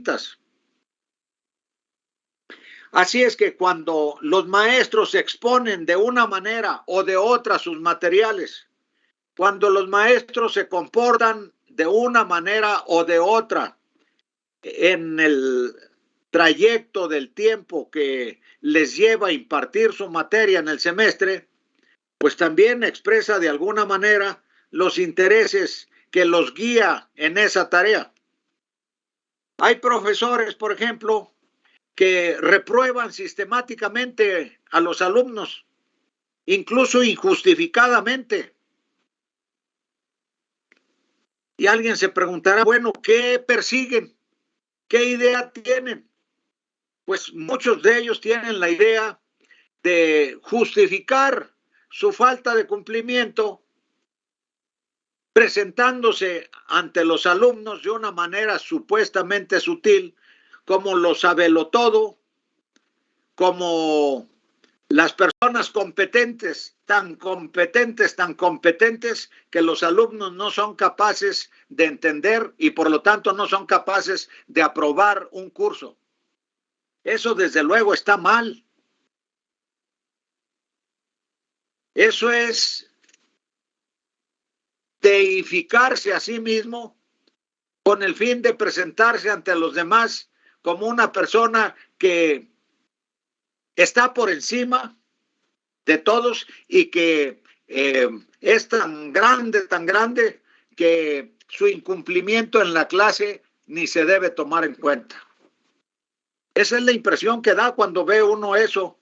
distintas. Así es que cuando los maestros exponen de una manera o de otra sus materiales, cuando los maestros se comportan de una manera o de otra en el trayecto del tiempo que les lleva a impartir su materia en el semestre, pues también expresa de alguna manera los intereses que los guía en esa tarea. Hay profesores, por ejemplo, que reprueban sistemáticamente a los alumnos, incluso injustificadamente. Y alguien se preguntará, bueno, ¿qué persiguen? ¿Qué idea tienen? Pues muchos de ellos tienen la idea de justificar su falta de cumplimiento presentándose ante los alumnos de una manera supuestamente sutil, como lo sabelotodo, como las personas competentes, tan competentes, tan competentes, que los alumnos no son capaces de entender y por lo tanto no son capaces de aprobar un curso. Eso desde luego está mal. Eso es deificarse a sí mismo con el fin de presentarse ante los demás como una persona que está por encima de todos y que es tan grande que su incumplimiento en la clase ni se debe tomar en cuenta. Esa es la impresión que da cuando ve uno eso.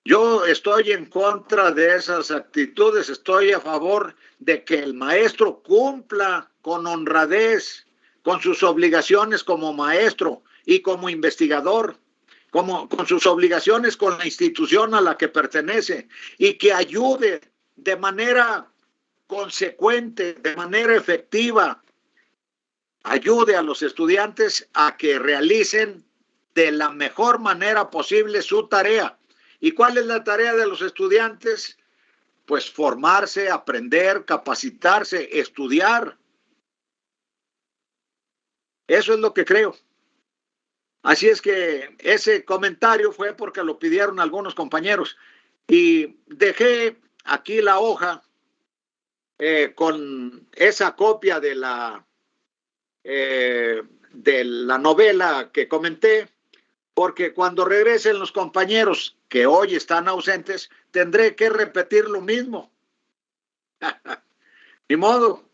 Yo estoy en contra de esas actitudes, estoy a favor de que el maestro cumpla con honradez, con sus obligaciones como maestro y como investigador, con sus obligaciones con la institución a la que pertenece y que ayude de manera consecuente, de manera efectiva, ayude a los estudiantes a que realicen de la mejor manera posible su tarea. ¿Y cuál es la tarea de los estudiantes? Pues formarse, aprender, capacitarse, estudiar. Eso es lo que creo. Así es que ese comentario fue porque lo pidieron algunos compañeros. Y dejé aquí la hoja con esa copia de la novela que comenté, porque cuando regresen los compañeros que hoy están ausentes, tendré que repetir lo mismo. Ni modo,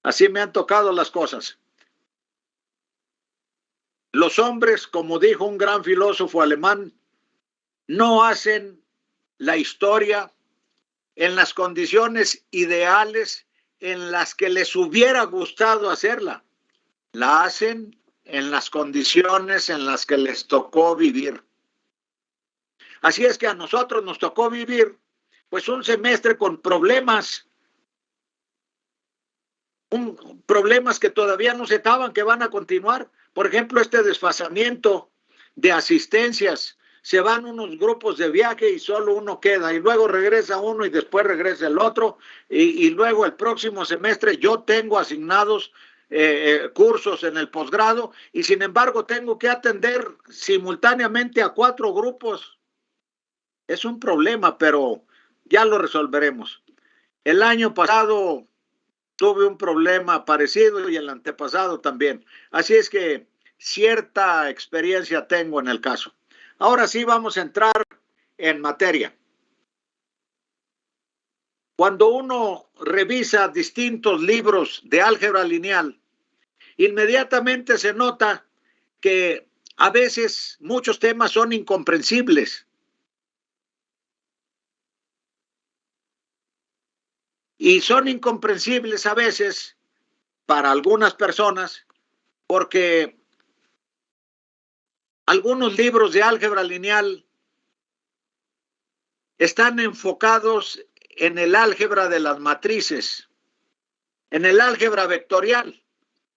así me han tocado las cosas. Los hombres, como dijo un gran filósofo alemán, no hacen la historia en las condiciones ideales en las que les hubiera gustado hacerla. La hacen en las condiciones en las que les tocó vivir. Así es que a nosotros nos tocó vivir pues un semestre con problemas, problemas que todavía no se acaban, que van a continuar. Por ejemplo, este desfasamiento de asistencias. Se van unos grupos de viaje y solo uno queda, y luego regresa uno y después regresa el otro, y luego el próximo semestre yo tengo asignados cursos en el posgrado y sin embargo tengo que atender simultáneamente a 4 grupos. Es un problema, pero ya lo resolveremos. El año pasado tuve un problema parecido y el antepasado también. Así es que cierta experiencia tengo en el caso. Ahora sí vamos a entrar en materia. Cuando uno revisa distintos libros de álgebra lineal, inmediatamente se nota que a veces muchos temas son incomprensibles. Y son incomprensibles a veces para algunas personas porque algunos libros de álgebra lineal están enfocados en el álgebra de las matrices, en el álgebra vectorial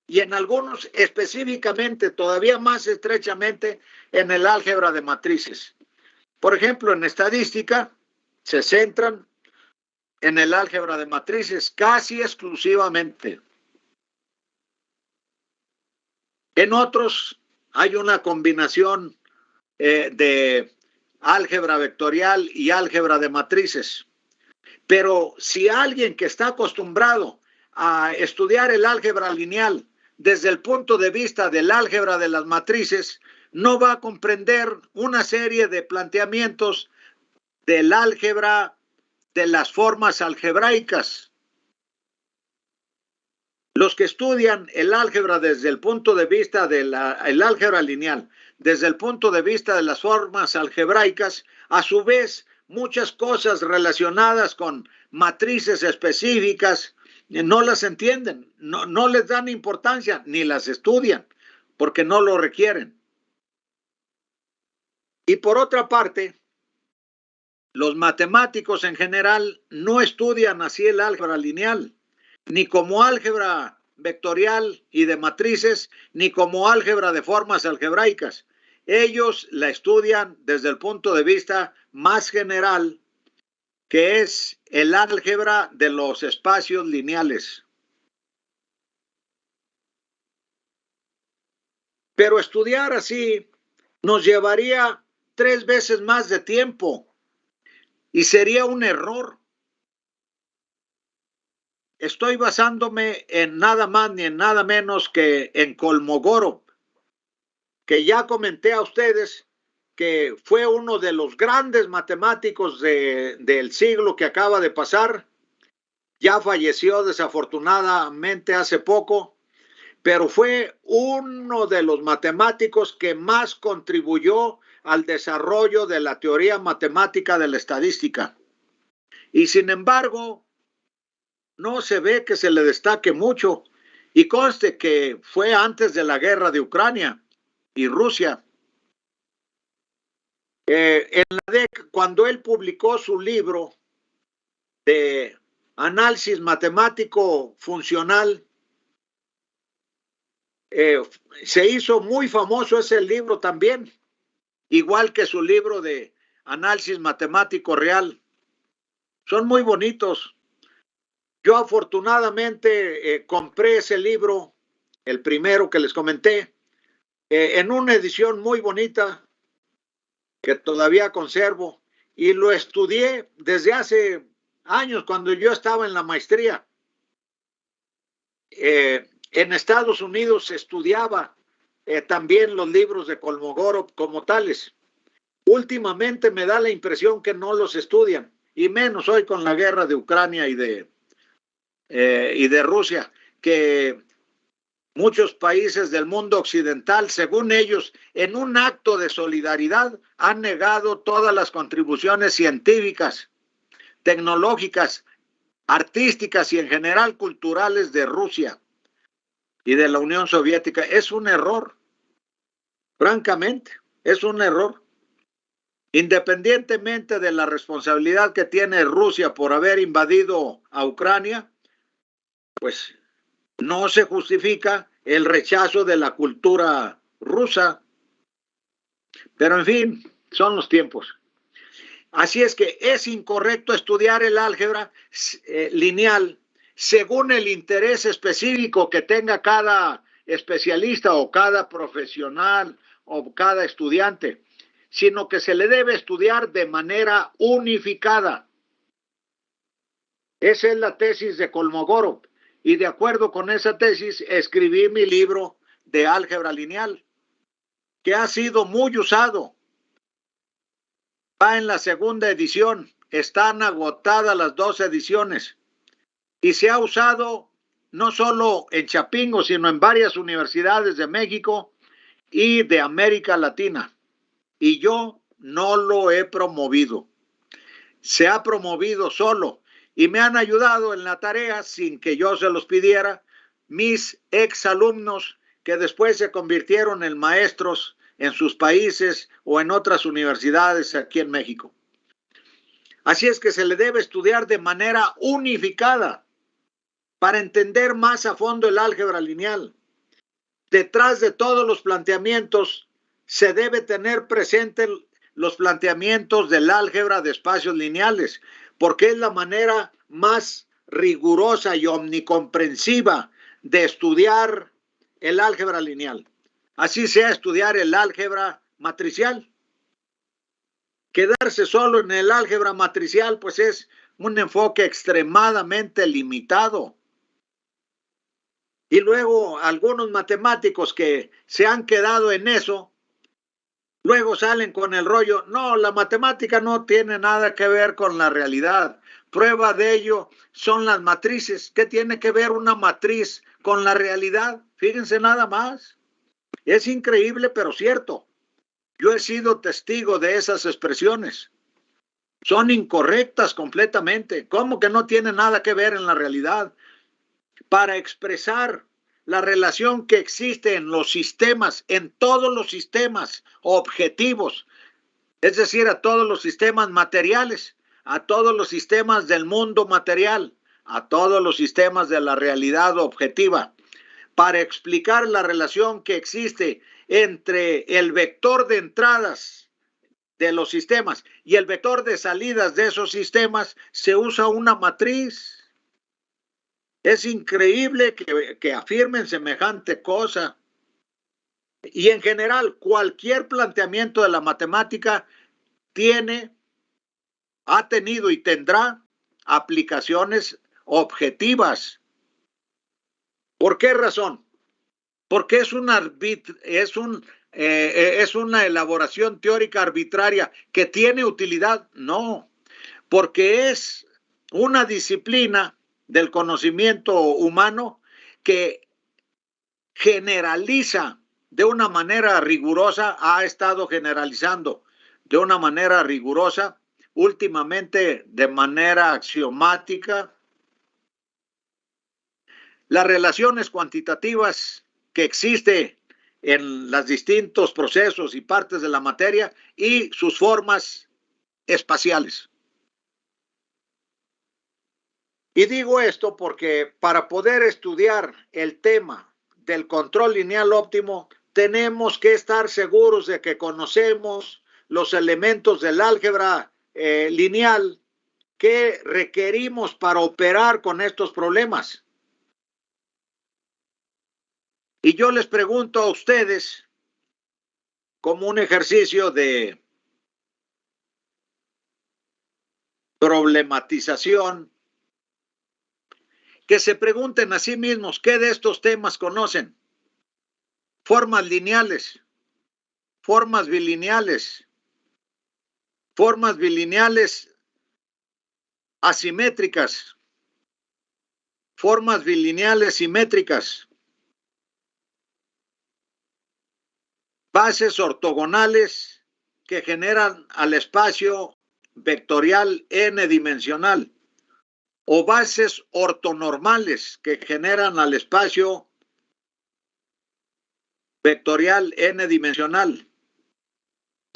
y en algunos específicamente, todavía más estrechamente, en el álgebra de matrices. Por ejemplo, en estadística se centran en el álgebra de matrices casi exclusivamente. En otros hay una combinación de álgebra vectorial y álgebra de matrices. Pero si alguien que está acostumbrado a estudiar el álgebra lineal desde el punto de vista del álgebra de las matrices, no va a comprender una serie de planteamientos del álgebra de las formas algebraicas. Los que estudian el álgebra desde el punto de vista del álgebra lineal, desde el punto de vista de las formas algebraicas, a su vez, muchas cosas relacionadas con matrices específicas no las entienden, no les dan importancia, ni las estudian, porque no lo requieren. Y por otra parte, los matemáticos en general no estudian así el álgebra lineal, ni como álgebra vectorial y de matrices, ni como álgebra de formas algebraicas. Ellos la estudian desde el punto de vista más general, que es el álgebra de los espacios lineales. Pero estudiar así nos llevaría 3 veces más de tiempo y sería un error. Estoy basándome en nada más ni en nada menos que en Kolmogorov, que ya comenté a ustedes que fue uno de los grandes matemáticos del siglo que acaba de pasar. Ya falleció desafortunadamente hace poco, pero fue uno de los matemáticos que más contribuyó al desarrollo de la teoría matemática de la estadística. Y sin embargo, no se ve que se le destaque mucho. Y conste que fue antes de la guerra de Ucrania y Rusia. En la década, cuando él publicó su libro de análisis matemático funcional, se hizo muy famoso ese libro también, igual que su libro de análisis matemático real. Son muy bonitos. Yo afortunadamente compré ese libro, el primero que les comenté, en una edición muy bonita que todavía conservo, y lo estudié desde hace años cuando yo estaba en la maestría. En Estados Unidos se estudiaba también los libros de Kolmogorov como tales. Últimamente me da la impresión que no los estudian, y menos hoy con la guerra de Ucrania y de Rusia, que muchos países del mundo occidental, según ellos, en un acto de solidaridad, han negado todas las contribuciones científicas, tecnológicas, artísticas y en general culturales de Rusia y de la Unión Soviética. Es un error, francamente, es un error. Independientemente de la responsabilidad que tiene Rusia por haber invadido a Ucrania, pues no se justifica el rechazo de la cultura rusa. Pero en fin, son los tiempos. Así es que es incorrecto estudiar el álgebra lineal según el interés específico que tenga cada especialista o cada profesional o cada estudiante, sino que se le debe estudiar de manera unificada. Esa es la tesis de Kolmogorov. Y de acuerdo con esa tesis, escribí mi libro de álgebra lineal, que ha sido muy usado. Va en la segunda edición, están agotadas las 2 ediciones. Y se ha usado no solo en Chapingo, sino en varias universidades de México y de América Latina. Y yo no lo he promovido. Se ha promovido solo. Y me han ayudado en la tarea, sin que yo se los pidiera, mis exalumnos que después se convirtieron en maestros en sus países o en otras universidades aquí en México. Así es que se le debe estudiar de manera unificada para entender más a fondo el álgebra lineal. Detrás de todos los planteamientos se debe tener presente los planteamientos del álgebra de espacios lineales, porque es la manera más rigurosa y omnicomprensiva de estudiar el álgebra lineal. así sea estudiar el álgebra matricial. Quedarse solo en el álgebra matricial, pues es un enfoque extremadamente limitado. Y luego algunos matemáticos que se han quedado en eso, luego salen con el rollo, no, la matemática no tiene nada que ver con la realidad. Prueba de ello son las matrices. ¿Qué tiene que ver una matriz con la realidad? Fíjense nada más. Es increíble, pero cierto. Yo he sido testigo de esas expresiones. Son incorrectas completamente. ¿Cómo que no tiene nada que ver en la realidad? Para expresar la relación que existe en los sistemas, en todos los sistemas objetivos, es decir, a todos los sistemas materiales, a todos los sistemas del mundo material, a todos los sistemas de la realidad objetiva, para explicar la relación que existe entre el vector de entradas de los sistemas y el vector de salidas de esos sistemas, se usa una matriz. Es increíble que afirmen semejante cosa. Y en general, cualquier planteamiento de la matemática ha tenido y tendrá aplicaciones objetivas. ¿Por qué razón? Porque es una elaboración teórica arbitraria que tiene utilidad. No, porque es una disciplina del conocimiento humano que generaliza de una manera rigurosa, ha estado generalizando de una manera rigurosa, últimamente de manera axiomática, las relaciones cuantitativas que existen en los distintos procesos y partes de la materia y sus formas espaciales. Y digo esto porque para poder estudiar el tema del control lineal óptimo, tenemos que estar seguros de que conocemos los elementos del álgebra lineal que requerimos para operar con estos problemas. Y yo les pregunto a ustedes, como un ejercicio de problematización, que se pregunten a sí mismos qué de estos temas conocen. Formas lineales, formas bilineales asimétricas, formas bilineales simétricas, bases ortogonales que generan al espacio vectorial n-dimensional o bases ortonormales que generan al espacio vectorial n-dimensional.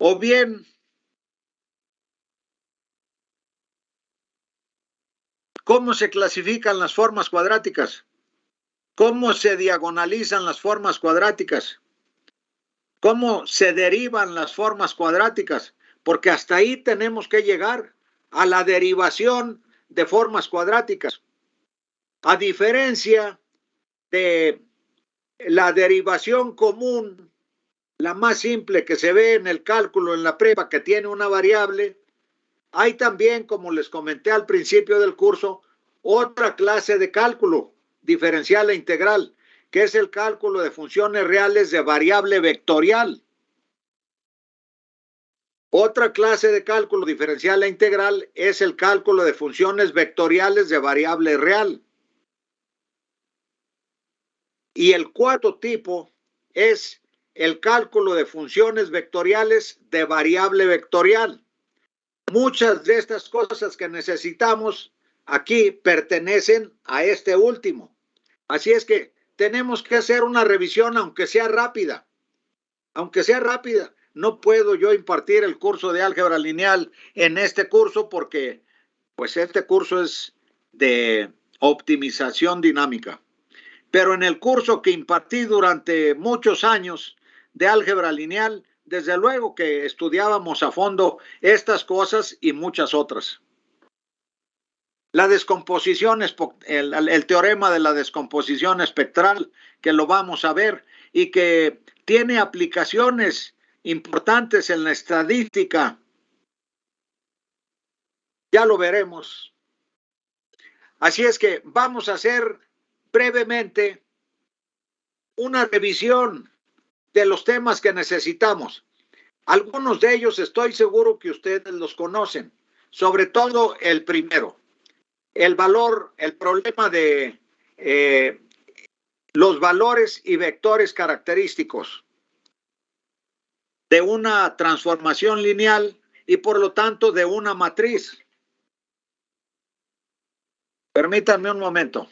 O bien, ¿cómo se clasifican las formas cuadráticas? ¿Cómo se diagonalizan las formas cuadráticas? ¿Cómo se derivan las formas cuadráticas? Porque hasta ahí tenemos que llegar, a la derivación de formas cuadráticas. A diferencia de la derivación común, la más simple que se ve en el cálculo en la prepa, que tiene una variable, hay también, como les comenté al principio del curso, otra clase de cálculo diferencial e integral, que es el cálculo de funciones reales de variable vectorial. Otra clase de cálculo diferencial e integral es el cálculo de funciones vectoriales de variable real. Y el cuarto tipo es el cálculo de funciones vectoriales de variable vectorial. Muchas de estas cosas que necesitamos aquí pertenecen a este último. Así es que tenemos que hacer una revisión, aunque sea rápida. Aunque sea rápida. No puedo yo impartir el curso de álgebra lineal en este curso porque pues este curso es de optimización dinámica. Pero en el curso que impartí durante muchos años de álgebra lineal, desde luego que estudiábamos a fondo estas cosas y muchas otras. La descomposición, el teorema de la descomposición espectral, que lo vamos a ver y que tiene aplicaciones importantes en la estadística. Ya lo veremos. Así es que vamos a hacer brevemente una revisión de los temas que necesitamos. Algunos de ellos estoy seguro que ustedes los conocen, sobre todo el primero, el problema de los valores y vectores característicos de una transformación lineal y por lo tanto de una matriz. Permítanme un momento.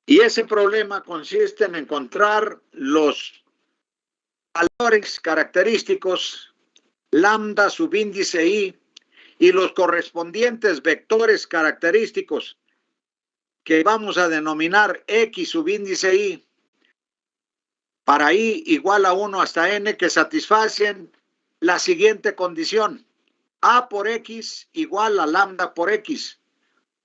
Y ese problema consiste en encontrar los valores característicos lambda subíndice i y los correspondientes vectores característicos que vamos a denominar x subíndice i para i igual a 1 hasta n, que satisfacen la siguiente condición: a por x igual a lambda por x.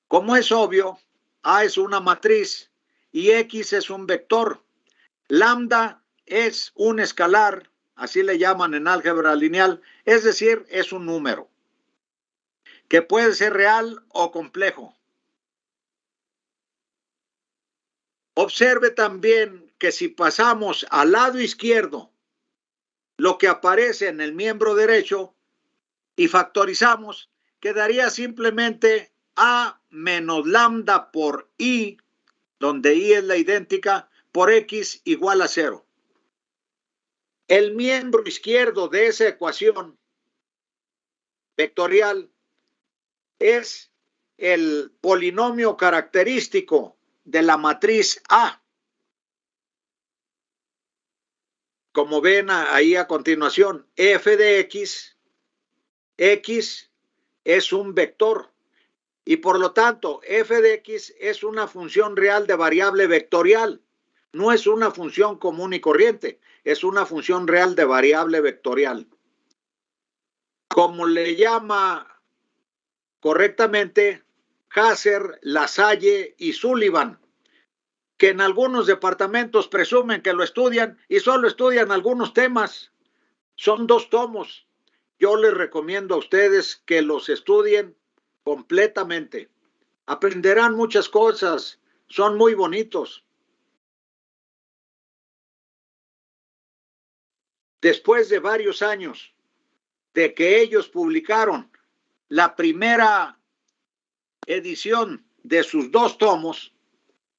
Como es obvio, a es una matriz y x es un vector. Lambda es un escalar, así le llaman en álgebra lineal, es decir, es un número que puede ser real o complejo. Observe también que si pasamos al lado izquierdo lo que aparece en el miembro derecho y factorizamos, quedaría simplemente a menos lambda por i, donde i es la idéntica, por x igual a 0. El miembro izquierdo de esa ecuación vectorial es el polinomio característico de la matriz A. Como ven ahí a continuación, f de x es un vector y por lo tanto f de x es una función real de variable vectorial. No es una función común y corriente, es una función real de variable vectorial. Como le llama correctamente Haser, Lasalle y Sullivan, que en algunos departamentos presumen que lo estudian y solo estudian algunos temas. Son 2 tomos. Yo les recomiendo a ustedes que los estudien completamente. Aprenderán muchas cosas, son muy bonitos. Después de varios años de que ellos publicaron la primera edición de sus 2 tomos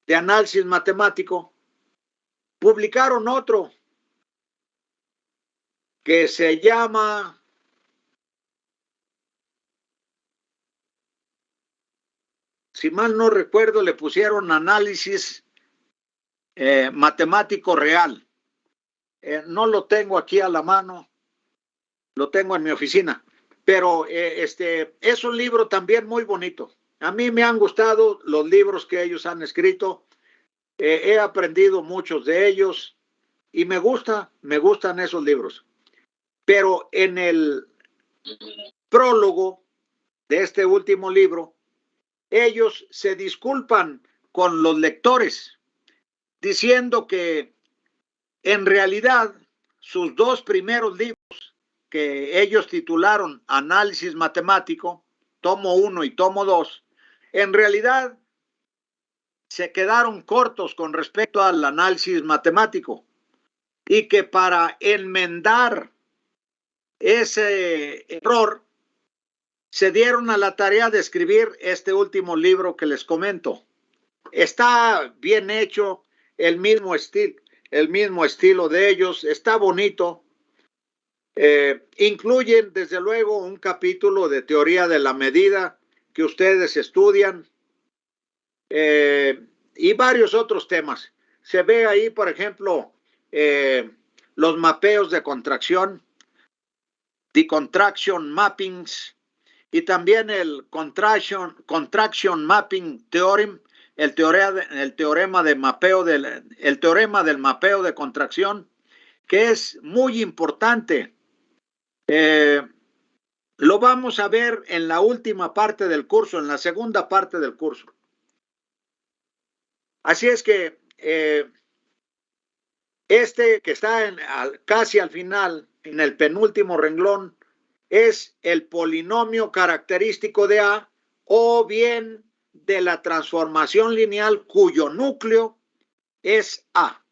de análisis matemático, publicaron otro que se llama si mal no recuerdo, le pusieron análisis matemático real. No lo tengo aquí a la mano, lo tengo en mi oficina, pero es un libro también muy bonito. A mí me han gustado los libros que ellos han escrito, he aprendido muchos de ellos y me gustan esos libros. Pero en el prólogo de este último libro, ellos se disculpan con los lectores, diciendo que en realidad sus 2 primeros libros, que ellos titularon Análisis Matemático, tomo 1 y tomo 2, en realidad se quedaron cortos con respecto al análisis matemático y que para enmendar ese error se dieron a la tarea de escribir este último libro que les comento. Está bien hecho, el mismo estilo de ellos, está bonito. Incluyen desde luego un capítulo de teoría de la medida que ustedes estudian y varios otros temas. Se ve ahí, por ejemplo, los mapeos de contracción, decontraction mappings, y también el contraction mapping theorem, el teorema de mapeo el teorema del mapeo de contracción, que es muy importante. Lo vamos a ver en la última parte del curso, en la segunda parte del curso. Así es que este que está casi al final, en el penúltimo renglón, es el polinomio característico de A, o bien de la transformación lineal cuyo núcleo es A.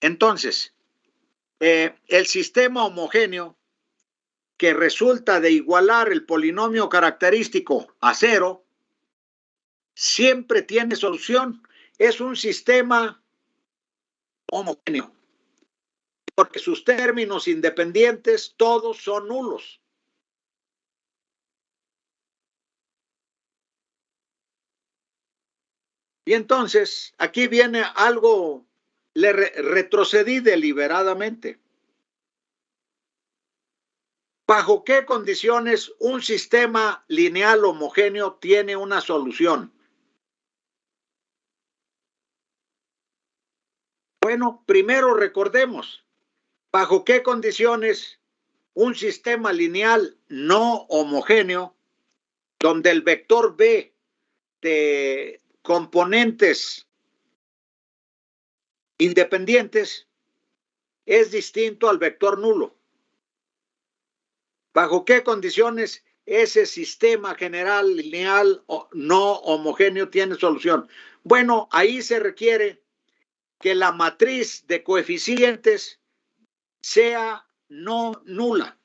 Entonces, el sistema homogéneo que resulta de igualar el polinomio característico a cero siempre tiene solución. Es un sistema homogéneo, porque sus términos independientes todos son nulos. Y entonces, aquí viene algo, retrocedí deliberadamente. ¿Bajo qué condiciones un sistema lineal homogéneo tiene una solución? Bueno, primero recordemos, ¿bajo qué condiciones un sistema lineal no homogéneo, donde el vector B de componentes independientes es distinto al vector nulo? ¿Bajo qué condiciones ese sistema general lineal no homogéneo tiene solución? Bueno, ahí se requiere que la matriz de coeficientes sea no nula,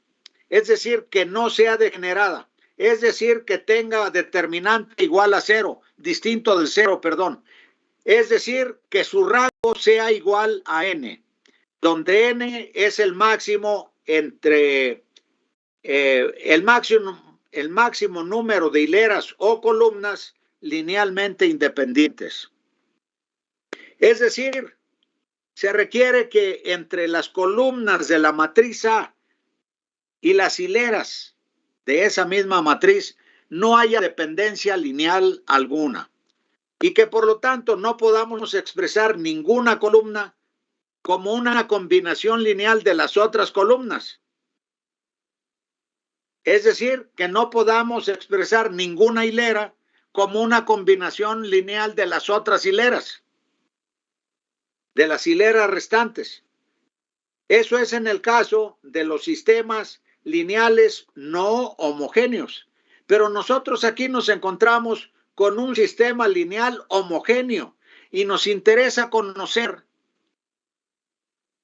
es decir, que no sea degenerada, es decir, que tenga determinante igual a cero, distinto del cero, perdón. Es decir, que su rango sea igual a n, donde n es el máximo entre el máximo número de hileras o columnas linealmente independientes. Es decir, se requiere que entre las columnas de la matriz A y las hileras de esa misma matriz no haya dependencia lineal alguna, y que por lo tanto no podamos expresar ninguna columna como una combinación lineal de las otras columnas. Es decir, que no podamos expresar ninguna hilera como una combinación lineal de las otras hileras, de las hileras restantes. Eso es en el caso de los sistemas lineales no homogéneos. Pero nosotros aquí nos encontramos con un sistema lineal homogéneo y nos interesa conocer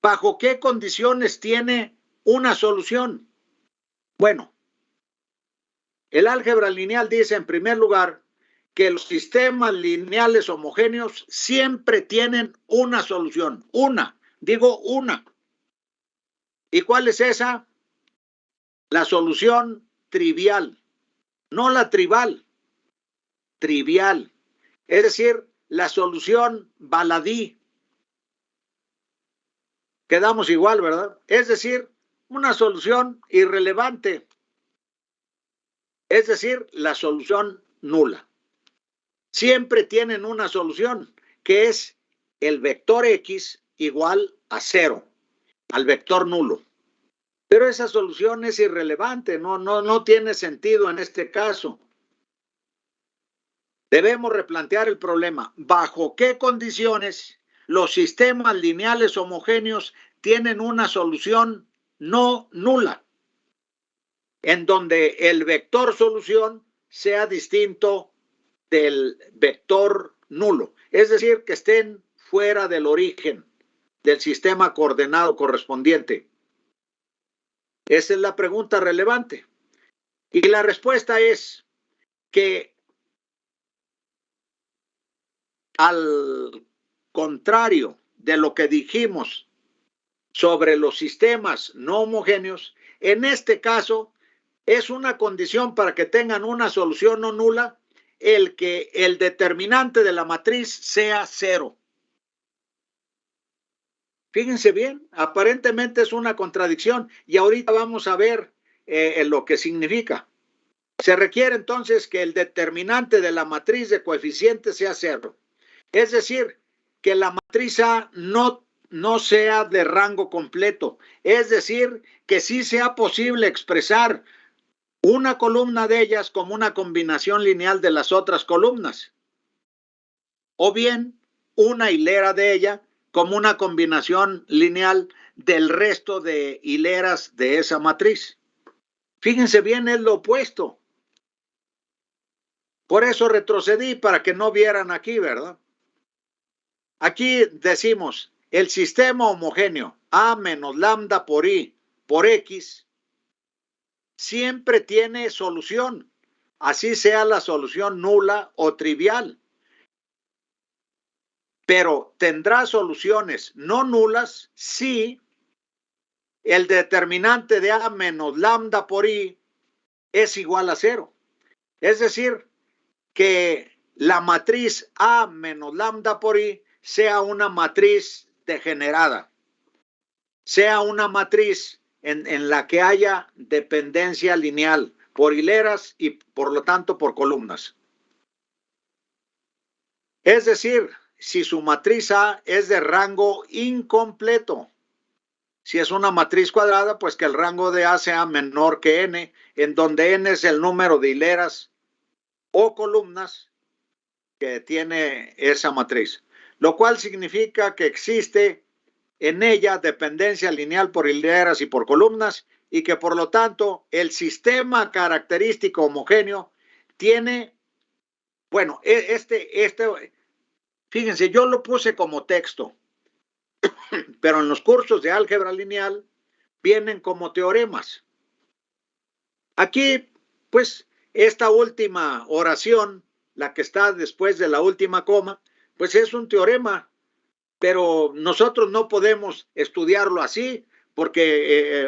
bajo qué condiciones tiene una solución. Bueno, el álgebra lineal dice en primer lugar que los sistemas lineales homogéneos siempre tienen una solución. Digo una. ¿Y cuál es esa? La solución trivial, no la tribal, trivial. Es decir, la solución baladí. Quedamos igual, ¿verdad? Es decir, una solución irrelevante. Es decir, la solución nula. Siempre tienen una solución, que es el vector X igual a cero, al vector nulo. Pero esa solución es irrelevante, no tiene sentido en este caso. Debemos replantear el problema. ¿Bajo qué condiciones los sistemas lineales homogéneos tienen una solución no nula, en donde el vector solución sea distinto del vector nulo? Es decir, que estén fuera del origen del sistema coordenado correspondiente. Esa es la pregunta relevante. Y la respuesta es que, al contrario de lo que dijimos sobre los sistemas no homogéneos, en este caso es una condición para que tengan una solución no nula el que el determinante de la matriz sea cero. Fíjense bien, aparentemente es una contradicción y ahorita vamos a ver lo que significa. Se requiere entonces que el determinante de la matriz de coeficientes sea 0. Es decir, que la matriz A no sea de rango completo. Es decir, que sí sea posible expresar una columna de ellas como una combinación lineal de las otras columnas. O bien una hilera de ella como una combinación lineal del resto de hileras de esa matriz. Fíjense bien, es lo opuesto. Por eso retrocedí para que no vieran aquí, ¿verdad? Aquí decimos, el sistema homogéneo A menos lambda por I por X siempre tiene solución, así sea la solución nula o trivial. Pero tendrá soluciones no nulas si el determinante de A menos lambda por I es igual a 0. Es decir, que la matriz A menos lambda por I sea una matriz degenerada, sea una matriz en la que haya dependencia lineal por hileras y por lo tanto por columnas. Es decir, si su matriz A es de rango incompleto, si es una matriz cuadrada, pues que el rango de A sea menor que n, en donde n es el número de hileras o columnas que tiene esa matriz, lo cual significa que existe en ella dependencia lineal por hileras y por columnas y que por lo tanto el sistema característico homogéneo tiene, bueno, fíjense, yo lo puse como texto, pero en los cursos de álgebra lineal vienen como teoremas. Aquí, pues, esta última oración, la que está después de la última coma, pues es un teorema, pero nosotros no podemos estudiarlo así porque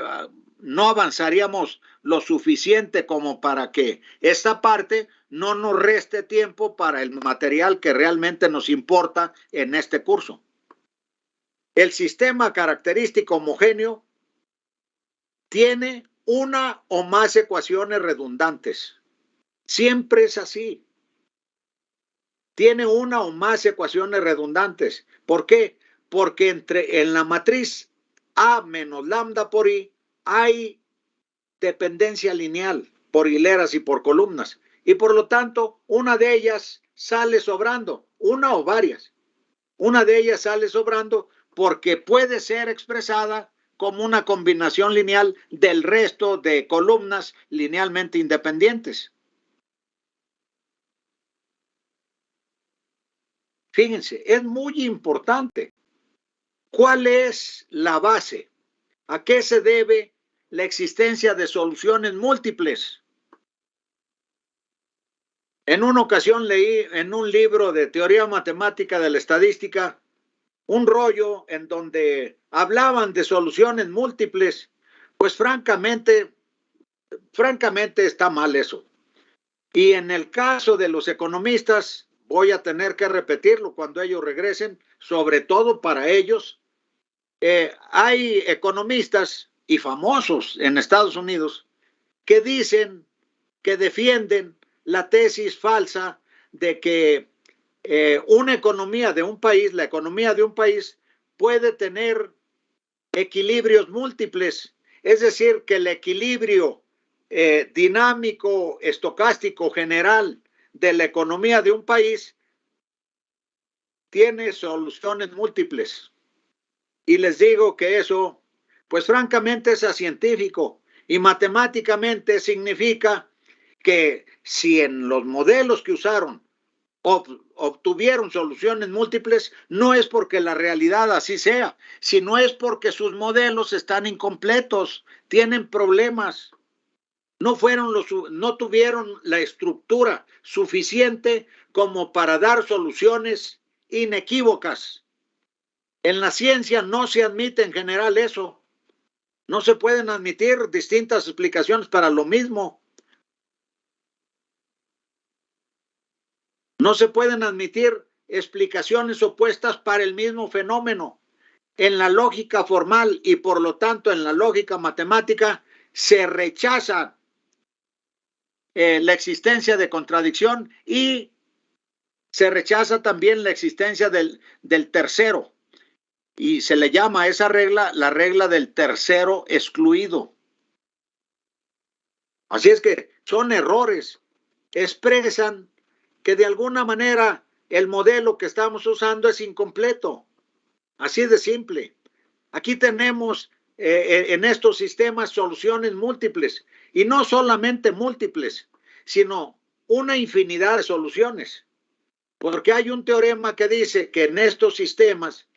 no avanzaríamos lo suficiente como para que esta parte no nos reste tiempo para el material que realmente nos importa en este curso. El sistema característico homogéneo tiene una o más ecuaciones redundantes. Siempre es así. Tiene una o más ecuaciones redundantes. ¿Por qué? Porque en la matriz A menos lambda por I hay dependencia lineal por hileras y por columnas. Y por lo tanto, una de ellas sale sobrando, una o varias. Una de ellas sale sobrando porque puede ser expresada como una combinación lineal del resto de columnas linealmente independientes. Fíjense, es muy importante. ¿Cuál es la base? ¿A qué se debe la existencia de soluciones múltiples? En una ocasión leí en un libro de teoría matemática de la estadística un rollo en donde hablaban de soluciones múltiples. Pues francamente está mal eso. Y en el caso de los economistas, voy a tener que repetirlo cuando ellos regresen, sobre todo para ellos. Hay economistas y famosos en Estados Unidos que dicen, que defienden la tesis falsa de que una economía de un país, la economía de un país, puede tener equilibrios múltiples. Es decir, que el equilibrio dinámico, estocástico, general de la economía de un país tiene soluciones múltiples. Y les digo que eso, pues francamente es científico y matemáticamente significa que si en los modelos que usaron obtuvieron soluciones múltiples, no es porque la realidad así sea, sino es porque sus modelos están incompletos, tienen problemas, no tuvieron la estructura suficiente como para dar soluciones inequívocas. En la ciencia no se admite en general eso. No se pueden admitir distintas explicaciones para lo mismo. No se pueden admitir explicaciones opuestas para el mismo fenómeno. En la lógica formal y por lo tanto en la lógica matemática se rechaza la existencia de contradicción y se rechaza también la existencia del tercero. Y se le llama a esa regla la regla del tercero excluido. Así es que son errores. Expresan que de alguna manera el modelo que estamos usando es incompleto. Así de simple. Aquí tenemos en estos sistemas soluciones múltiples. Y no solamente múltiples, sino una infinidad de soluciones. Porque hay un teorema que dice que en estos sistemas,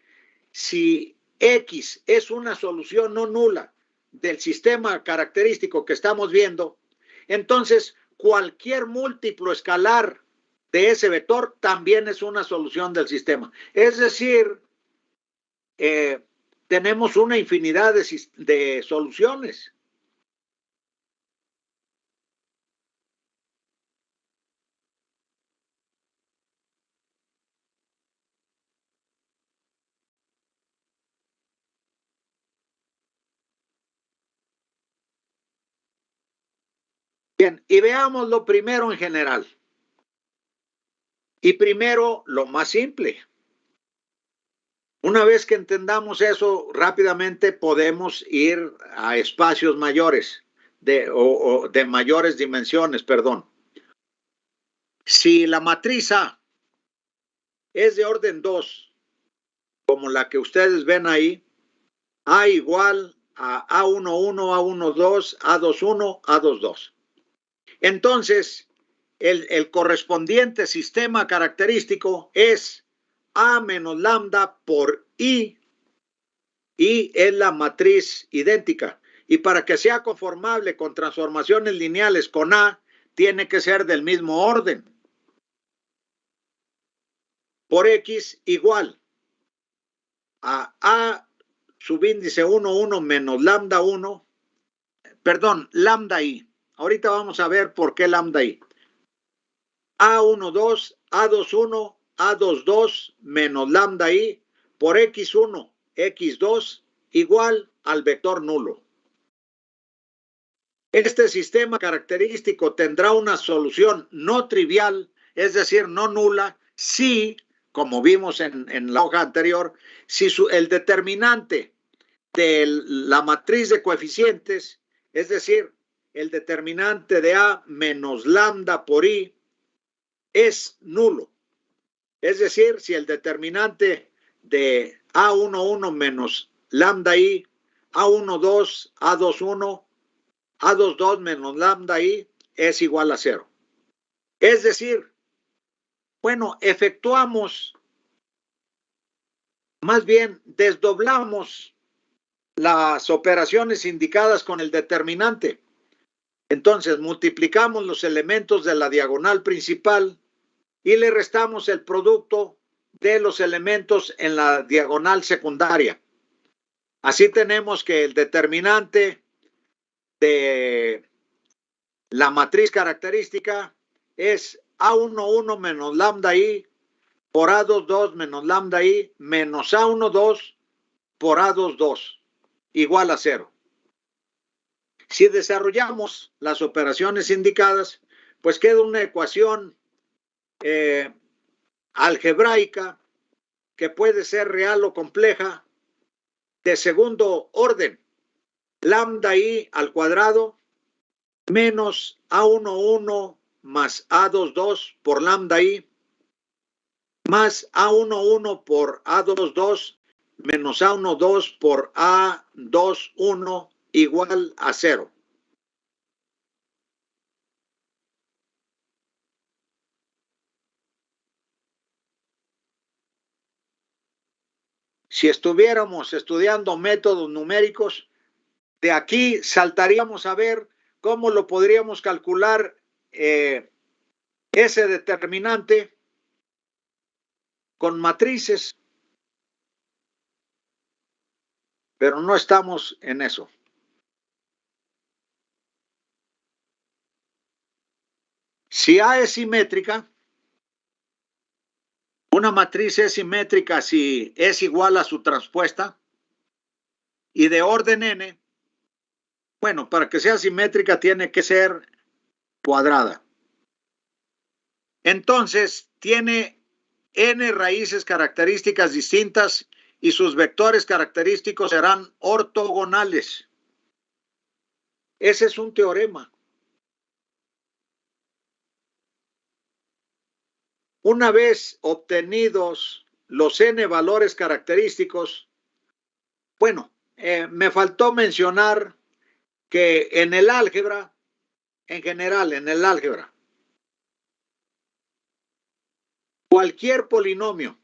si X es una solución no nula del sistema característico que estamos viendo, entonces cualquier múltiplo escalar de ese vector también es una solución del sistema. Es decir, tenemos una infinidad de soluciones. Bien, y veamos lo primero en general. Y primero lo más simple. Una vez que entendamos eso, rápidamente podemos ir a espacios mayores, de mayores dimensiones, perdón. Si la matriz A es de orden 2, como la que ustedes ven ahí, A igual a A11, A12, A21, A22. Entonces, el correspondiente sistema característico es A menos lambda por I es la matriz idéntica. Y para que sea conformable con transformaciones lineales con A, tiene que ser del mismo orden. Por X igual a subíndice 1, 1 menos lambda 1, perdón, lambda I. Ahorita vamos a ver por qué lambda I. A12, A21, A22 menos lambda I por X1, X2 igual al vector nulo. Este sistema característico tendrá una solución no trivial, es decir, no nula, si, como vimos en la hoja anterior, si el determinante de la matriz de coeficientes, es decir, el determinante de A menos lambda por I, es nulo. Es decir, si el determinante de A11 menos lambda I, A12, A21, A22 menos lambda I es igual a 0. Es decir, bueno, efectuamos, más bien desdoblamos las operaciones indicadas con el determinante. Entonces, multiplicamos los elementos de la diagonal principal y le restamos el producto de los elementos en la diagonal secundaria. Así tenemos que el determinante de la matriz característica es A11 menos lambda I por A22 menos lambda I menos A12 por A22 igual a 0. Si desarrollamos las operaciones indicadas, pues queda una ecuación algebraica que puede ser real o compleja de segundo orden. Lambda I al cuadrado menos A11 más A22 por lambda I más A11 por A22 menos A12 por A21 igual a 0. Si estuviéramos estudiando métodos numéricos, de aquí saltaríamos a ver cómo lo podríamos calcular ese determinante con matrices, pero no estamos en eso. Si A es simétrica, una matriz es simétrica si es igual a su transpuesta y de orden n. Bueno, para que sea simétrica tiene que ser cuadrada. Entonces, tiene n raíces características distintas y sus vectores característicos serán ortogonales. Ese es un teorema. Una vez obtenidos los n valores característicos, bueno, me faltó mencionar que en el álgebra, en general, en el álgebra, cualquier polinomio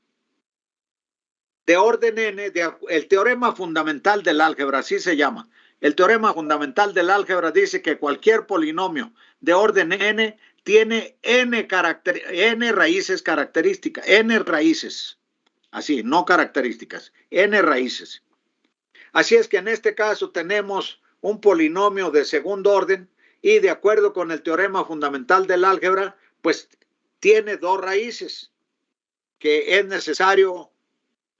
de orden n, el teorema fundamental del álgebra, así se llama. El teorema fundamental del álgebra dice que cualquier polinomio de orden n tiene n raíces características, n raíces, así, no características, n raíces. Así es que en este caso tenemos un polinomio de segundo orden y de acuerdo con el teorema fundamental del álgebra, pues tiene dos raíces que es necesario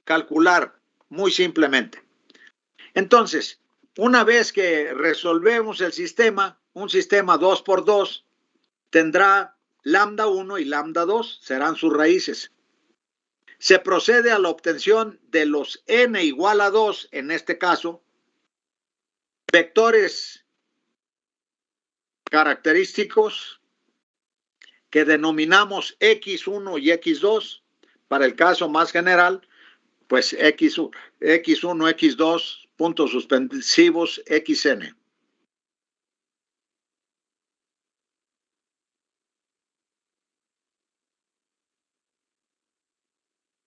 calcular muy simplemente. Entonces, una vez que resolvemos el sistema, un sistema 2 por 2 tendrá lambda 1 y lambda 2, serán sus raíces. Se procede a la obtención de los n igual a 2, en este caso, vectores característicos que denominamos x1 y x2. Para el caso más general, pues x1, x2, puntos suspensivos, xn.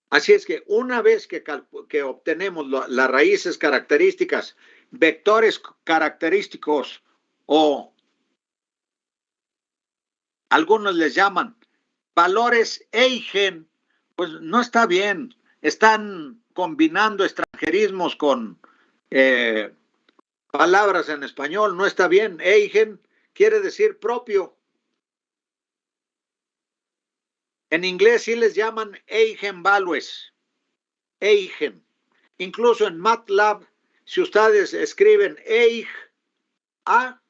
Así es que una vez que obtenemos las raíces características, vectores característicos o algunos les llaman valores eigen, pues no está bien. Están combinando extranjerismos con palabras en español, no está bien. Eigen quiere decir propio. En inglés sí les llaman eigenvalues. Eigen. Incluso en MATLAB, si ustedes escriben eig A,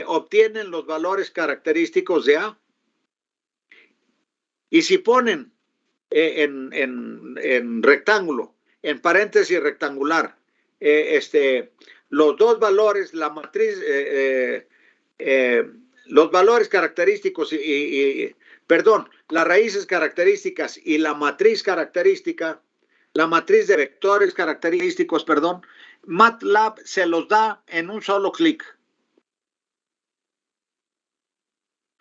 obtienen los valores característicos de A. Y si ponen en rectángulo, en paréntesis rectangular, los dos valores, la matriz, los valores característicos perdón, las raíces características y la matriz característica, la matriz de vectores característicos, perdón, MATLAB se los da en un solo clic.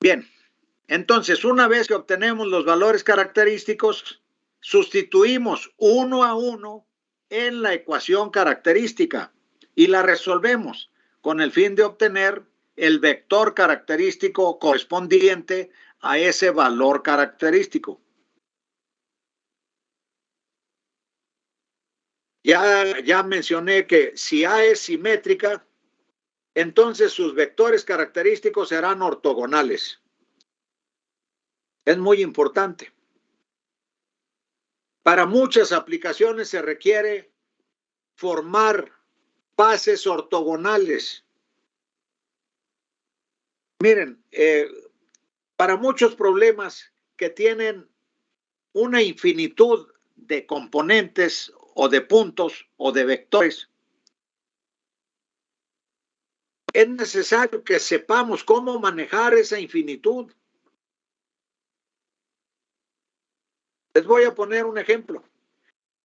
Bien, entonces una vez que obtenemos los valores característicos, sustituimos uno a uno en la ecuación característica y la resolvemos con el fin de obtener el vector característico correspondiente a ese valor característico. Ya mencioné que si A es simétrica, entonces sus vectores característicos serán ortogonales. Es muy importante. Para muchas aplicaciones se requiere formar bases ortogonales. Miren, para muchos problemas que tienen una infinitud de componentes o de puntos o de vectores, es necesario que sepamos cómo manejar esa infinitud. Les voy a poner un ejemplo.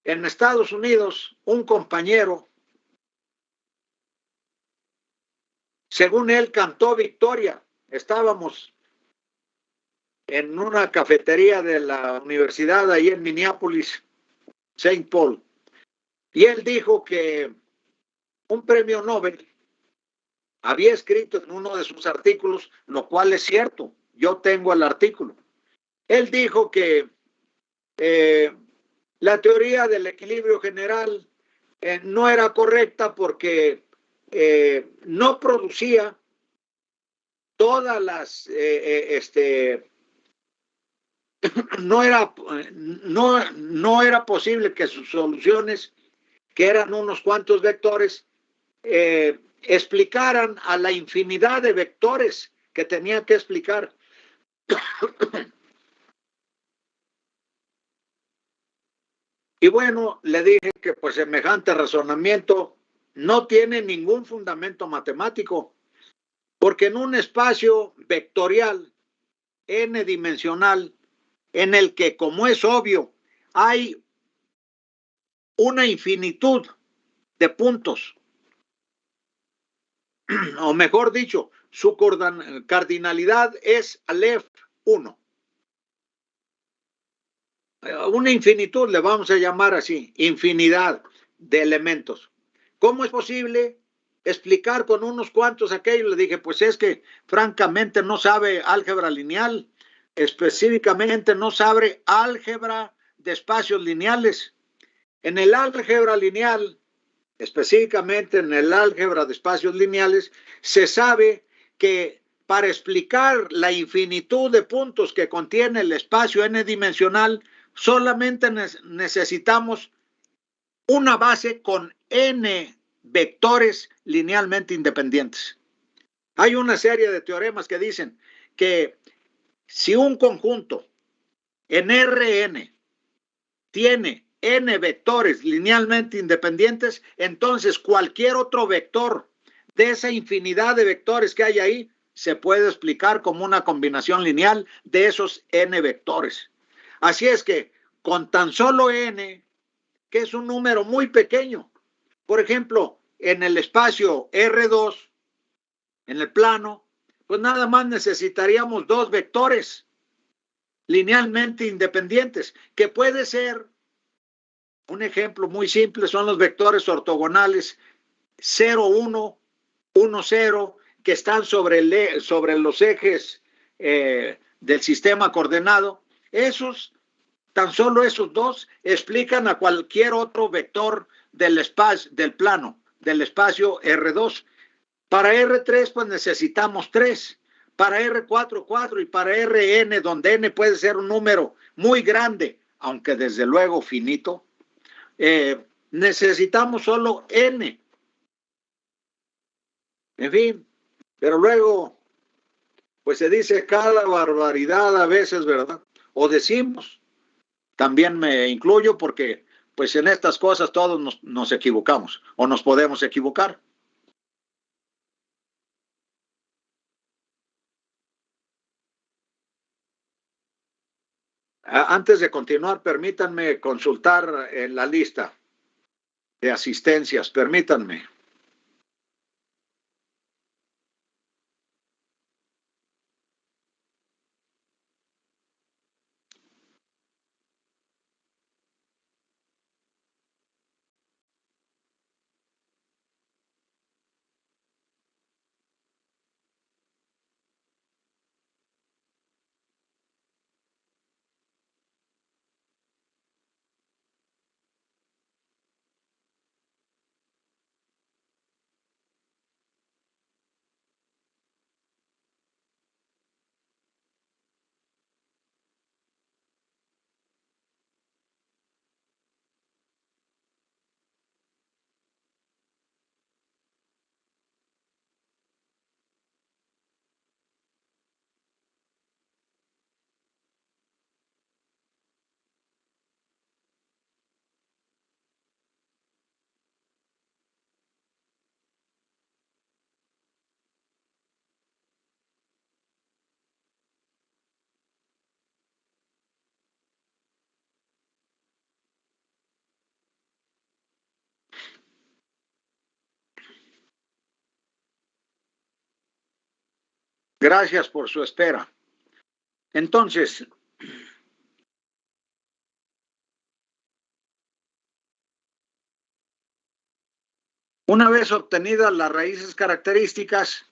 En Estados Unidos, un compañero, según él, cantó victoria. Estábamos en una cafetería de la universidad ahí en Minneapolis, St. Paul. Y él dijo que un premio Nobel había escrito en uno de sus artículos, lo cual es cierto, yo tengo el artículo. Él dijo que la teoría del equilibrio general no era correcta porque no producía todas las no era posible que sus soluciones, que eran unos cuantos vectores, explicaran a la infinidad de vectores que tenía que explicar. Y bueno, le dije que pues semejante razonamiento no tiene ningún fundamento matemático, porque en un espacio vectorial n-dimensional, en el que, como es obvio, hay una infinitud de puntos, o mejor dicho, su cardinalidad es Aleph 1. Una infinitud, le vamos a llamar así, infinidad de elementos. ¿Cómo es posible explicar con unos cuantos aquello? Le dije, pues es que francamente no sabe álgebra lineal, específicamente no sabe álgebra de espacios lineales. En el álgebra lineal, específicamente en el álgebra de espacios lineales, se sabe que para explicar la infinitud de puntos que contiene el espacio n-dimensional, solamente necesitamos una base con n vectores linealmente independientes. Hay una serie de teoremas que dicen que si un conjunto en Rn tiene n vectores linealmente independientes, entonces cualquier otro vector de esa infinidad de vectores que hay ahí se puede explicar como una combinación lineal de esos n vectores. Así es que con tan solo n, que es un número muy pequeño, por ejemplo, en el espacio R2, en el plano, pues nada más necesitaríamos dos vectores linealmente independientes, que puede ser, un ejemplo muy simple, son los vectores ortogonales 0, 1, 1, 0, que están sobre los ejes del sistema coordenado. Esos, tan solo esos dos, explican a cualquier otro vector del espacio, del plano, del espacio R2. Para R3, pues necesitamos 3. Para R4, 4. Y para Rn, donde n puede ser un número muy grande, aunque desde luego finito, necesitamos solo n. En fin, pero luego, pues se dice cada barbaridad a veces, ¿verdad? O decimos, también me incluyo porque pues en estas cosas todos nos equivocamos o nos podemos equivocar. Antes de continuar, permítanme consultar en la lista de asistencias, permítanme. Gracias por su espera. Entonces, una vez obtenidas las raíces características,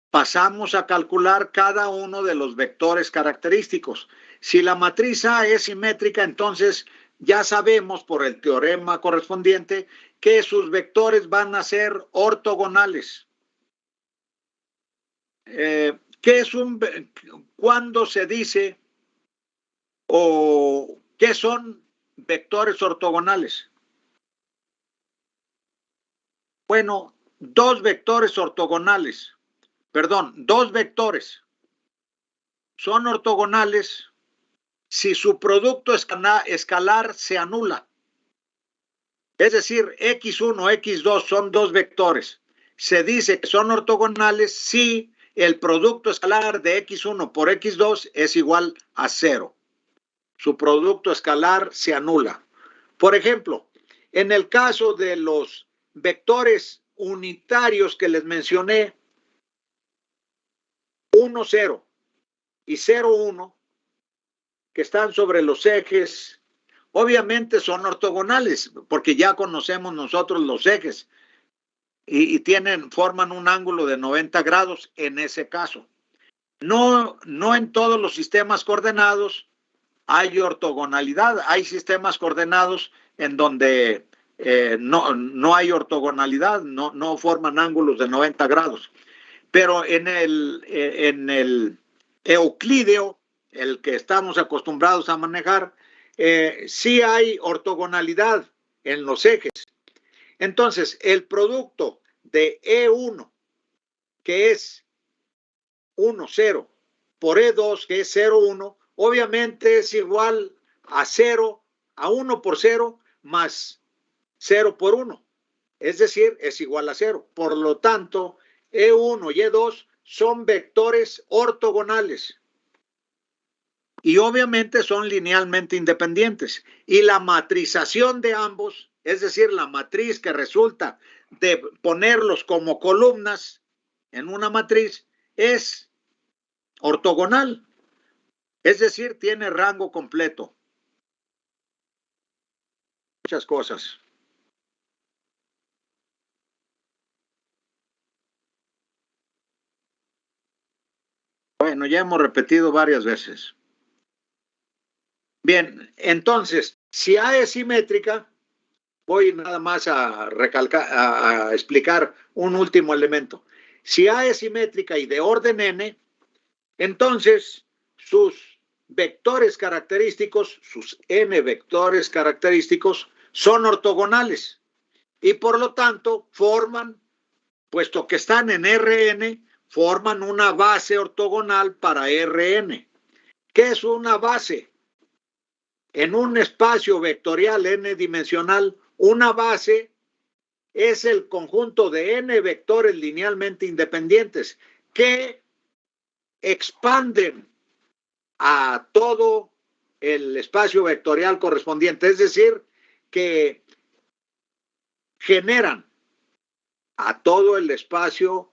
pasamos a calcular cada uno de los vectores característicos. Si la matriz A es simétrica, entonces ya sabemos por el teorema correspondiente que sus vectores van a ser ortogonales. ¿Cuándo se dice o qué son vectores ortogonales? Bueno, dos vectores ortogonales perdón, dos vectores son ortogonales si su producto escalar se anula. Es decir, x1, x2 son dos vectores. Se dice que son ortogonales si el producto escalar de x1 por x2 es igual a 0. Su producto escalar se anula. Por ejemplo, en el caso de los vectores unitarios que les mencioné, 1, 0 y 0, 1, que están sobre los ejes, obviamente son ortogonales, porque ya conocemos nosotros los ejes y forman un ángulo de 90 grados en ese caso. No en todos los sistemas coordenados hay ortogonalidad. Hay sistemas coordenados en donde no hay ortogonalidad, no forman ángulos de 90 grados. Pero en el euclídeo, el que estamos acostumbrados a manejar, sí hay ortogonalidad en los ejes. Entonces, el producto de E1, que es 1, 0, por E2, que es 0, 1, obviamente es igual a 0, a 1 por 0, más 0 por 1. Es decir, es igual a 0. Por lo tanto, E1 y E2 son vectores ortogonales. Y obviamente son linealmente independientes. Y la matrización de ambos, es decir, la matriz que resulta de ponerlos como columnas en una matriz, es ortogonal. Es decir, tiene rango completo. Muchas cosas. Bueno, ya hemos repetido varias veces. Bien, entonces, si A es simétrica, voy nada más a explicar un último elemento. Si A es simétrica y de orden n, entonces sus vectores característicos, sus n vectores característicos, son ortogonales y por lo tanto forman, puesto que están en Rn, forman una base ortogonal para Rn. ¿Qué es una base? En un espacio vectorial n-dimensional, una base es el conjunto de n vectores linealmente independientes que expanden a todo el espacio vectorial correspondiente, es decir, que generan a todo el espacio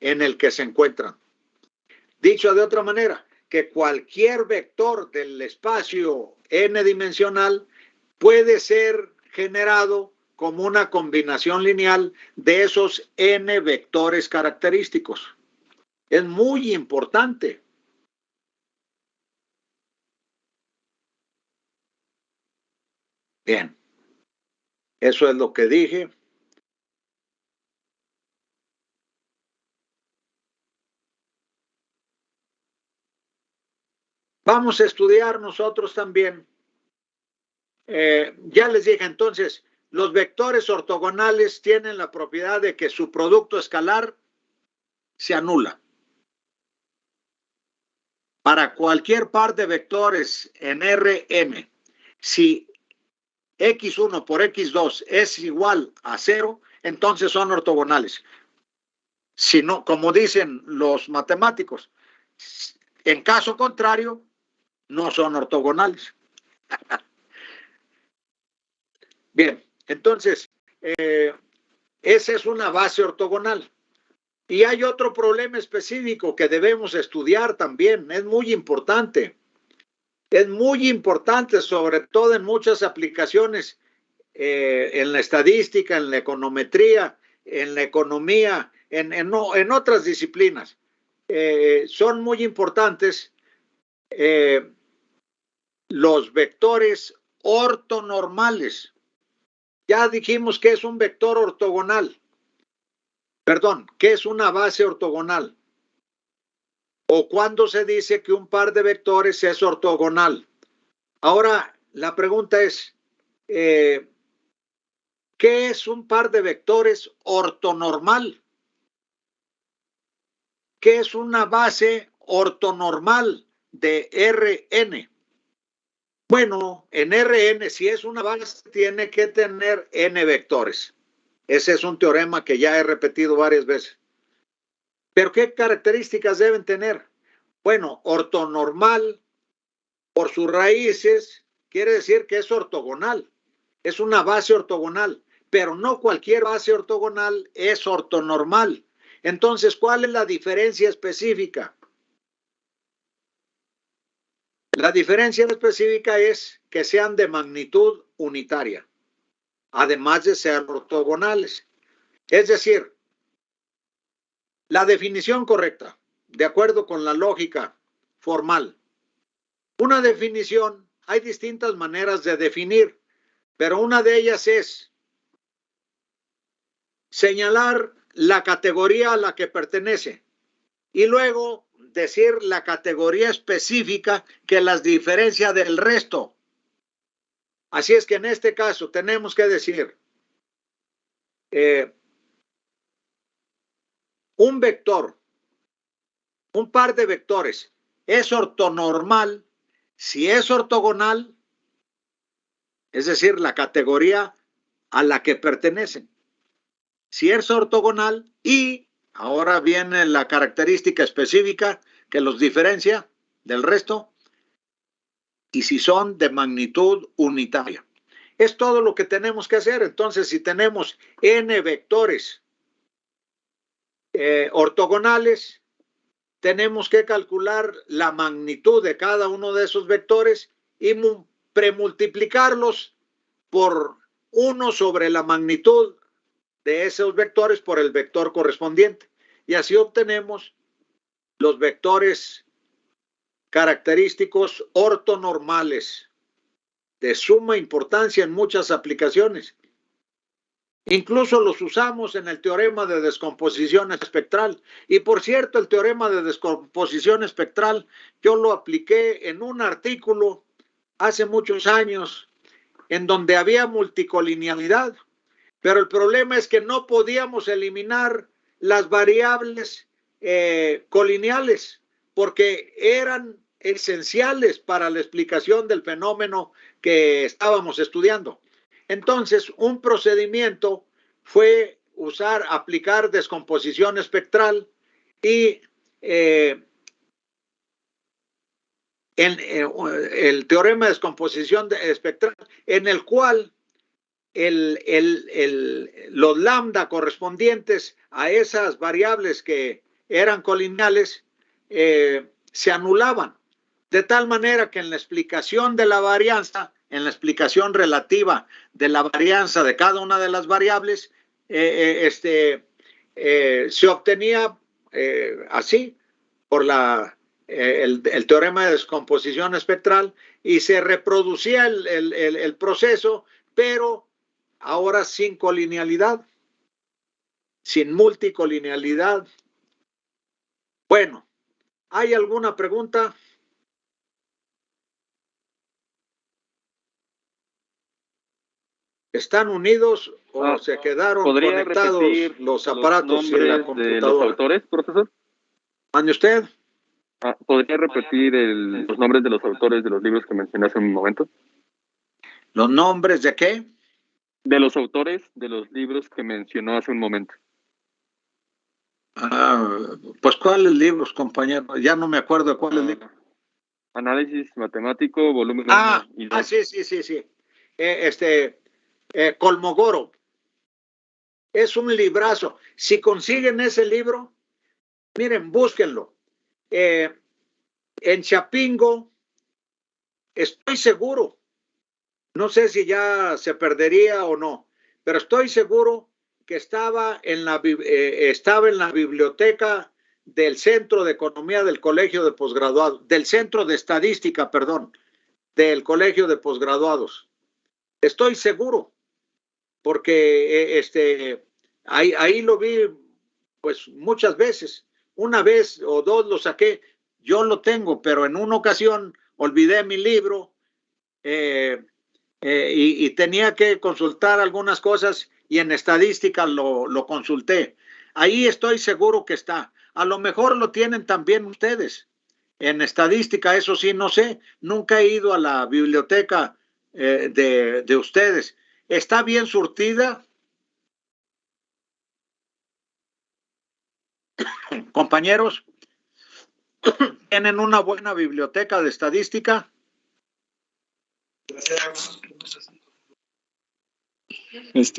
en el que se encuentran. Dicho de otra manera, que cualquier vector del espacio n-dimensional puede ser generado como una combinación lineal de esos n vectores característicos. Es muy importante. Bien, eso es lo que dije. Vamos a estudiar nosotros también. Ya les dije entonces, los vectores ortogonales tienen la propiedad de que su producto escalar se anula. Para cualquier par de vectores en Rm, si x1 por x2 es igual a 0, entonces son ortogonales. Si no, como dicen los matemáticos, en caso contrario, no son ortogonales. Bien, entonces, esa es una base ortogonal. Y hay otro problema específico que debemos estudiar también, es muy importante. Es muy importante, sobre todo en muchas aplicaciones, en la estadística, en la econometría, en la economía, en otras disciplinas. Son muy importantes los vectores ortonormales. Ya dijimos que es un vector ortogonal. Perdón, ¿qué es una base ortogonal? O cuando se dice que un par de vectores es ortogonal. Ahora, la pregunta es, ¿qué es un par de vectores ortonormal? ¿qué es una base ortonormal de Rn? Bueno, en Rn, si es una base, tiene que tener n vectores. Ese es un teorema que ya he repetido varias veces. ¿Pero qué características deben tener? Bueno, ortonormal, por sus raíces, quiere decir que es ortogonal. Es una base ortogonal, pero no cualquier base ortogonal es ortonormal. Entonces, ¿cuál es la diferencia específica? La diferencia específica es que sean de magnitud unitaria, además de ser ortogonales. Es decir, la definición correcta, de acuerdo con la lógica formal. Una definición, hay distintas maneras de definir, pero una de ellas es señalar la categoría a la que pertenece y luego decir la categoría específica que las diferencia del resto. Así es que en este caso tenemos que decir un vector, un par de vectores, es ortonormal si es ortogonal, es decir, la categoría a la que pertenecen. Si es ortogonal y ahora viene la característica específica que los diferencia del resto y si son de magnitud unitaria. Es todo lo que tenemos que hacer. Entonces, si tenemos n vectores ortogonales, tenemos que calcular la magnitud de cada uno de esos vectores y premultiplicarlos por 1 sobre la magnitud de esos vectores por el vector correspondiente. Y así obtenemos los vectores característicos ortonormales de suma importancia en muchas aplicaciones. Incluso los usamos en el teorema de descomposición espectral. Y por cierto, el teorema de descomposición espectral yo lo apliqué en un artículo hace muchos años en donde había multicolinealidad. Pero el problema es que no podíamos eliminar las variables colineales porque eran esenciales para la explicación del fenómeno que estábamos estudiando. Entonces, un procedimiento fue aplicar descomposición espectral y el teorema de descomposición espectral, en el cual los lambda correspondientes a esas variables que eran colineales se anulaban, de tal manera que en la explicación de la varianza, en la explicación relativa de la varianza de cada una de las variables, se obtenía así por el teorema de descomposición espectral y se reproducía el proceso, pero ahora sin colinealidad, sin multicolinealidad. Bueno, ¿hay alguna pregunta? ¿Están unidos o se quedaron conectados los aparatos y la computadora? ¿De los autores, profesor? ¿Mande usted? ¿Podría repetir los nombres de los autores de los libros que mencioné hace un momento? ¿Los nombres de qué? De los autores de los libros que mencionó hace un momento. Pues ¿cuáles libros, compañero? Ya no me acuerdo de cuáles libros. Análisis matemático, volumen 1 y 2. Sí. Kolmogorov. Es un librazo. Si consiguen ese libro, miren, búsquenlo. En Chapingo, estoy seguro, no sé si ya se perdería o no, pero estoy seguro que estaba en la biblioteca del Centro de Economía del Colegio de Posgraduados, del Centro de Estadística, perdón, del Colegio de Posgraduados. Estoy seguro, porque ahí lo vi pues muchas veces. Una vez o dos lo saqué, yo lo tengo, pero en una ocasión olvidé mi libro y tenía que consultar algunas cosas y en estadística lo consulté. Ahí estoy seguro que está. A lo mejor lo tienen también ustedes. En estadística, eso sí, no sé. Nunca he ido a la biblioteca de ustedes. ¿Está bien surtida? Compañeros, ¿tienen una buena biblioteca de estadística?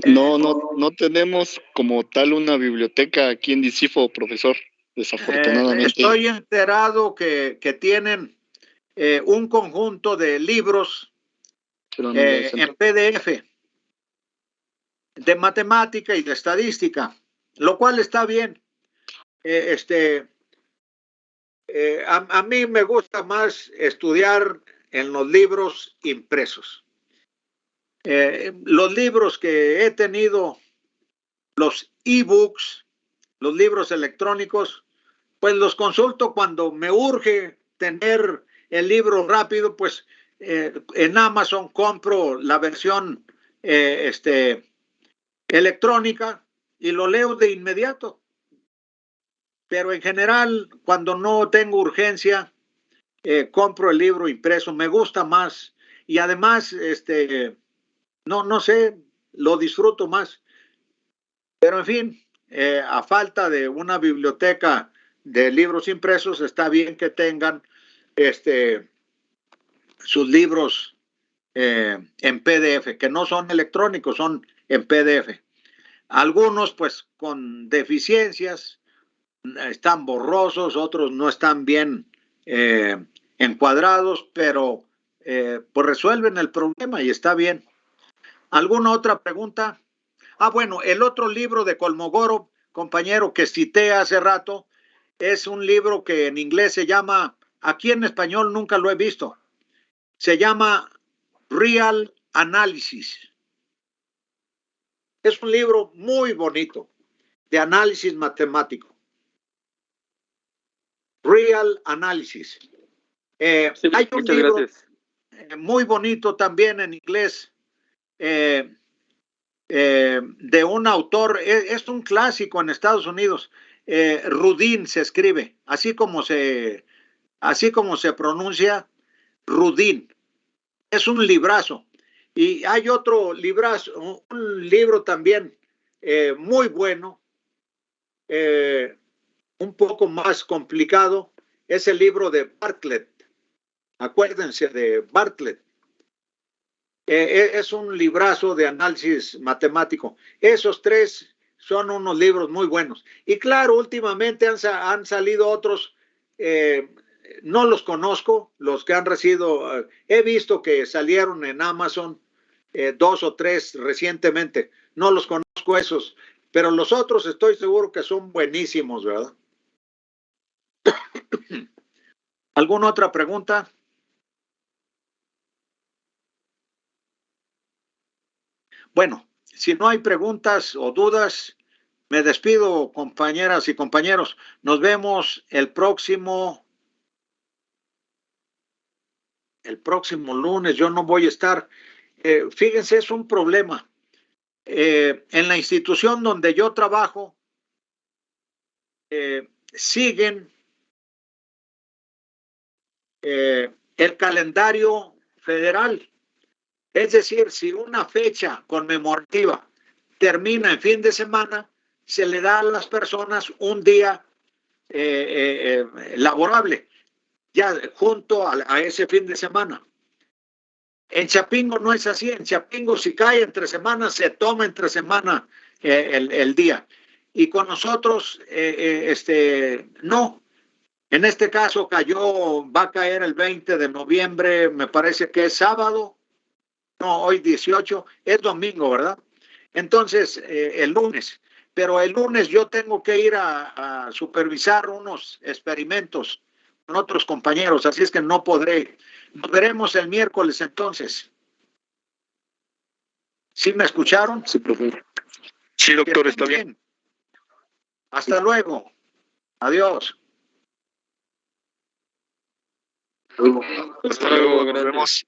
No tenemos como tal una biblioteca aquí en Dicifo, profesor, desafortunadamente. Estoy enterado que tienen un conjunto de libros en PDF de matemática y de estadística, lo cual está bien. A mí me gusta más estudiar en los libros impresos. Los libros que he tenido, los e-books, los libros electrónicos, pues los consulto cuando me urge tener el libro rápido, pues en Amazon compro la versión electrónica y lo leo de inmediato. Pero en general, cuando no tengo urgencia, compro el libro impreso, me gusta más y además, no sé, lo disfruto más. Pero en fin, a falta de una biblioteca de libros impresos, está bien que tengan sus libros en PDF, que no son electrónicos, son en PDF. Algunos pues con deficiencias, están borrosos, otros no están bien encuadrados, pero pues resuelven el problema y está bien. ¿Alguna otra pregunta? Bueno, el otro libro de Kolmogorov, compañero, que cité hace rato, es un libro que en inglés se llama, aquí en español nunca lo he visto, se llama Real Analysis. Es un libro muy bonito de análisis matemático. Real Analysis. Sí, hay un muchas libro gracias. Muy bonito también en inglés de un autor, es un clásico en Estados Unidos, Rudin se escribe, así como se pronuncia, Rudin. Es un librazo. Y hay otro librazo, un libro también muy bueno, un poco más complicado, es el libro de Bartlett. Acuérdense de Bartlett. Es un librazo de análisis matemático. Esos tres son unos libros muy buenos. Y claro, últimamente han salido otros, no los conozco, los que han recibido, he visto que salieron en Amazon 2 o 3 recientemente. No los conozco esos, pero los otros estoy seguro que son buenísimos, ¿verdad? ¿Alguna otra pregunta? Bueno, si no hay preguntas o dudas, me despido, compañeras y compañeros. Nos vemos el próximo lunes. Yo no voy a estar. Fíjense, es un problema. En la institución donde yo trabajo, siguen el calendario federal. Es decir, si una fecha conmemorativa termina en fin de semana, se le da a las personas un día laborable, ya junto a ese fin de semana. En Chapingo no es así. En Chapingo, si cae entre semanas, se toma entre semana el día. Y con nosotros, no. En este caso va a caer el 20 de noviembre, me parece que es sábado. No, hoy 18, es domingo, ¿verdad? Entonces, el lunes. Pero el lunes yo tengo que ir a supervisar unos experimentos con otros compañeros, así es que no podré. Nos veremos el miércoles entonces. ¿Sí me escucharon? Sí, profesor. Sí, doctor, está bien. Hasta luego. Adiós. Hasta luego, nos vemos.